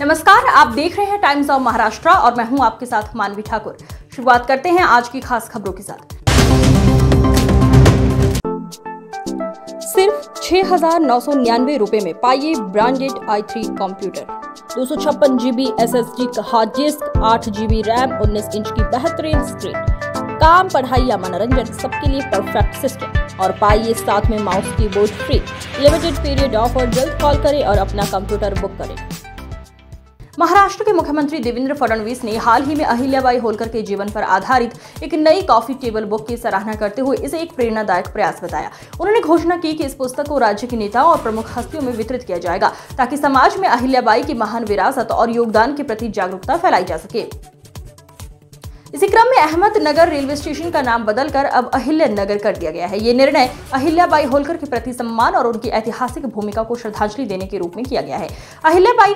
नमस्कार, आप देख रहे हैं टाइम्स ऑफ महाराष्ट्र और मैं हूं आपके साथ मानवी ठाकुर। शुरुआत करते हैं आज की खास खबरों के साथ। सिर्फ 6,999 रुपए में पाइए branded i3 computer, 256 GB SSD का hard disk, 8 GB RAM, 19 inch की बेहतरीन स्क्रीन। काम, पढ़ाई या मनोरंजन सबके लिए परफेक्ट सिस्टम। और पाइए साथ में mouse keyboard free. Limited period offer, जल्द कॉल करें और अपना कंप्यूटर बुक करें। महाराष्ट्र के मुख्यमंत्री देवेंद्र फडणवीस ने हाल ही में अहिल्याबाई होलकर के जीवन पर आधारित एक नई कॉफी टेबल बुक की सराहना करते हुए इसे एक प्रेरणादायक प्रयास बताया। उन्होंने घोषणा की कि इस पुस्तक को राज्य के नेताओं और प्रमुख हस्तियों में वितरित किया जाएगा ताकि समाज में अहिल्याबाई की महान विरासत और योगदान के प्रति जागरूकता फैलाई जा सके। इसी क्रम में अहमदनगर रेलवे स्टेशन का नाम बदलकर अब अहिल्या नगर कर दिया गया है। ये निर्णय अहिल्याबाई होलकर के प्रति सम्मान और उनकी ऐतिहासिक भूमिका को श्रद्धांजलि देने के रूप में किया गया है। अहिल्याबाई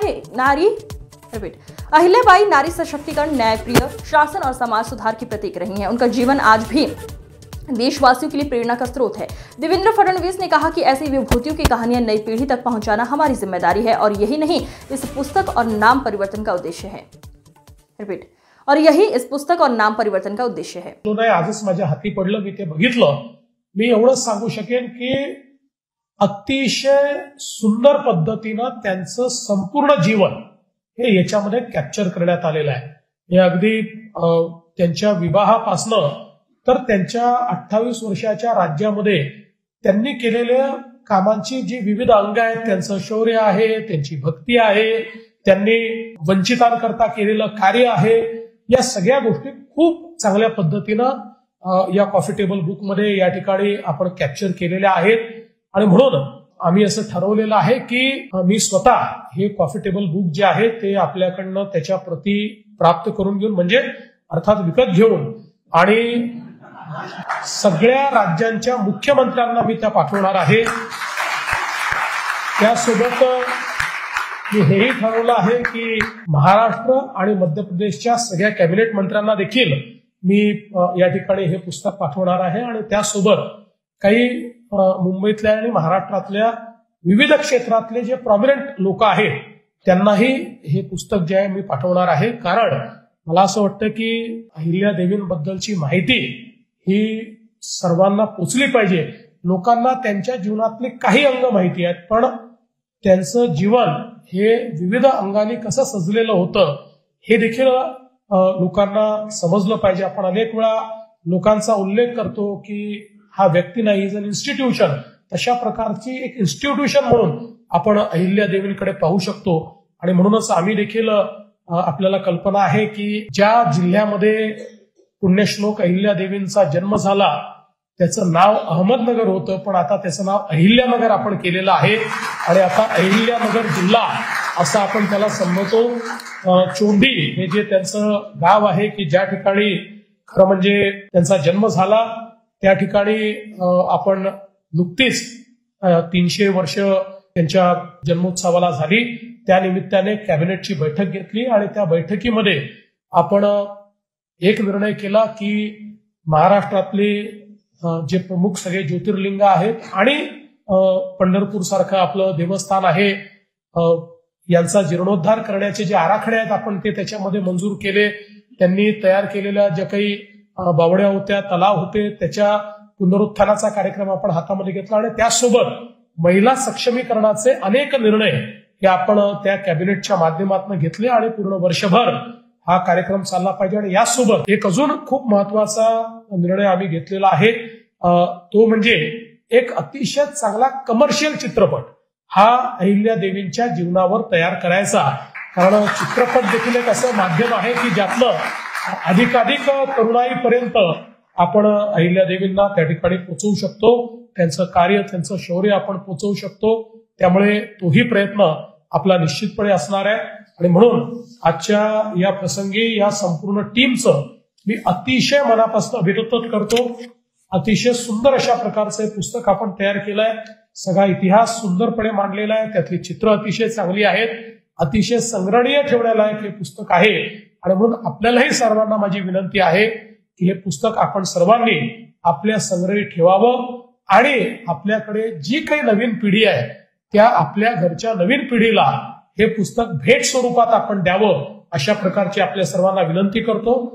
नारी सशक्तिकरण, न्यायप्रिय, शासन और समाज सुधार की प्रतीक रही हैं। उनका जीवन आज भी देशवासियों के लिए प्रेरणा का स्रोत है। देवेंद्र फडणवीस ने कहा कि ऐसी विभूतियों की कहानियां नई पीढ़ी तक पहुंचाना हमारी जिम्मेदारी है और यही इस पुस्तक और नाम परिवर्तन का उद्देश्य है। आजच माझ्या हाती पडलं, मी ते बघितलं। मी एवढंच सांगू शकेन की अतिशय सुंदर पद्धतीनं त्यांचं संपूर्ण जीवन हे याच्यामध्ये कॅप्चर करण्यात आलेलं आहे। हे अगदी त्यांच्या विवाहापासनं तर त्यांच्या 28 वर्षाच्या राज्यामध्ये त्यांनी केलेल्या कामांची जी विविध अंग आहेत, त्यांचं शौर्य आहे, त्यांची भक्ती आहे, त्यांनी वंचितांकरता केलेलं कार्य आहे, या सगळ्या गोष्टी खूप चांगल्या पद्धतीनं या कॉफी टेबल बुक मध्ये या ठिकाणी आपण कॅप्चर केलेल्या आहेत। आणि म्हणून आम्ही असं ठरवलेलं आहे की मी स्वतः हे कॉफी टेबल बुक जे आहे ते आपल्याकडनं त्याच्या प्रती प्राप्त करून घेऊन, म्हणजे अर्थात विकत घेऊन, आणि सगळ्या राज्यांच्या मुख्यमंत्र्यांना मी त्या पाठवणार आहे। त्यासोबत मी हेही ठरवलं आहे की महाराष्ट्र आणि मध्य प्रदेशच्या सगळ्या कॅबिनेट मंत्र्यांना देखील मी या ठिकाणी हे पुस्तक पाठवणार आहे। आणि त्यासोबत काही मुंबईतल्या आणि महाराष्ट्रातल्या विविध क्षेत्रातले जे प्रॉमिनंट लोक आहेत त्यांनाही हे पुस्तक जे आहे मी पाठवणार आहे। कारण मला असं वाटतं की अहिल्या देवींबद्दलची माहिती ही सर्वांना पोचली पाहिजे। लोकांना त्यांच्या जीवनातले काही अंग माहिती आहेत, पण त्यांचं जीवन हे विविध अंगांनी कसं सजलेलं होतं हे देखील लोकांना समजलं पाहिजे। आपण अनेक वेळा लोकांचा उल्लेख करतो की हा व्यक्ती नाही, इज अन इन्स्टिट्यूशन। तशा प्रकारची एक इन्स्टिट्यूशन म्हणून आपण अहिल्या देवींकडे पाहू शकतो। आणि म्हणूनच आम्ही देखील आपल्याला कल्पना आहे की ज्या जिल्ह्यामध्ये पुण्यश्लोक अहिल्या देवींचा जन्म झाला त्याचं नाव अहमदनगर होतं, पण आता त्याचं नाव अहिल्यानगर आपण केलेलं आहे। आणि आता अहिल्यानगर जिल्हा असं आपण त्याला संबोधतो। चोंडी हे जे त्यांचं गाव आहे की ज्या ठिकाणी खरं म्हणजे त्यांचा जन्म झाला, त्या ठिकाणी आपण नुकतीच 300 वर्ष त्यांच्या जन्मोत्सवाला झाली। त्या निमित्ताने कॅबिनेटची बैठक घेतली आणि त्या बैठकीमध्ये आपण एक निर्णय केला की महाराष्ट्रातले जे प्रमुख सगळे ज्योतिर्लिंग आहेत आणि पंढरपूर सारखं आपलं देवस्थान आहे यांचा जीर्णोद्धार करण्याचे जे आराखडे आहेत आपण ते त्याच्यामध्ये मंजूर केले। त्यांनी तयार केलेल्या ज्या काही बावड्या होत्या, तलाव होते, त्याच्या पुनरुत्थानाचा कार्यक्रम आपण हातामध्ये घेतला। आणि त्यासोबत महिला सक्षमीकरणाचे अनेक निर्णय हे आपण त्या कॅबिनेटच्या माध्यमातून घेतले आणि पूर्ण वर्षभर हा कार्यक्रम चालला पाहिजे। आणि यासोबत एक अजून खूप महत्वाचा निर्णय आम्ही घेतलेला आहे, तो म्हणजे एक अतिशय चांगला कमर्शियल चित्रपट हा अहिल्या देवींच्या जीवनावर तयार करायचा। कारण चित्रपट देखील एक असं माध्यम आहे की ज्यातलं अधिकाधिक तरुणाईपर्यंत आपण अहिल्या देवींना त्या ठिकाणी पोहोचवू शकतो, त्यांचं कार्य, त्यांचं शौर्य आपण पोहोचवू शकतो। त्यामुळे तोही प्रयत्न आपला निश्चितपणे असणार आहे। आणि म्हणून आजच्या या प्रसंगी या संपूर्ण टीमचं मी अतिशय मनापासून अभिनंदन करतो। अतिशय सुंदर अशा प्रकारचं पुस्तक आपण तयार केलंय, सगळा इतिहास सुंदरपणे मांडलेला आहे, त्यातली चित्र अतिशय चांगली आहेत, अतिशय संग्रहणीय ठेवण्यालायक हे पुस्तक आहे। आणि म्हणून आपल्यालाही सर्वांना माझी विनंती आहे की हे पुस्तक आपण सर्वांनी आपल्या संग्रही ठेवावं आणि आपल्याकडे जी काही नवीन पिढी आहे त्या आपल्या घरच्या नवीन पिढीला हे पुस्तक भेट स्वरूपात आपण द्यावं अशा प्रकारची आपल्या सर्वांना विनंती करतो.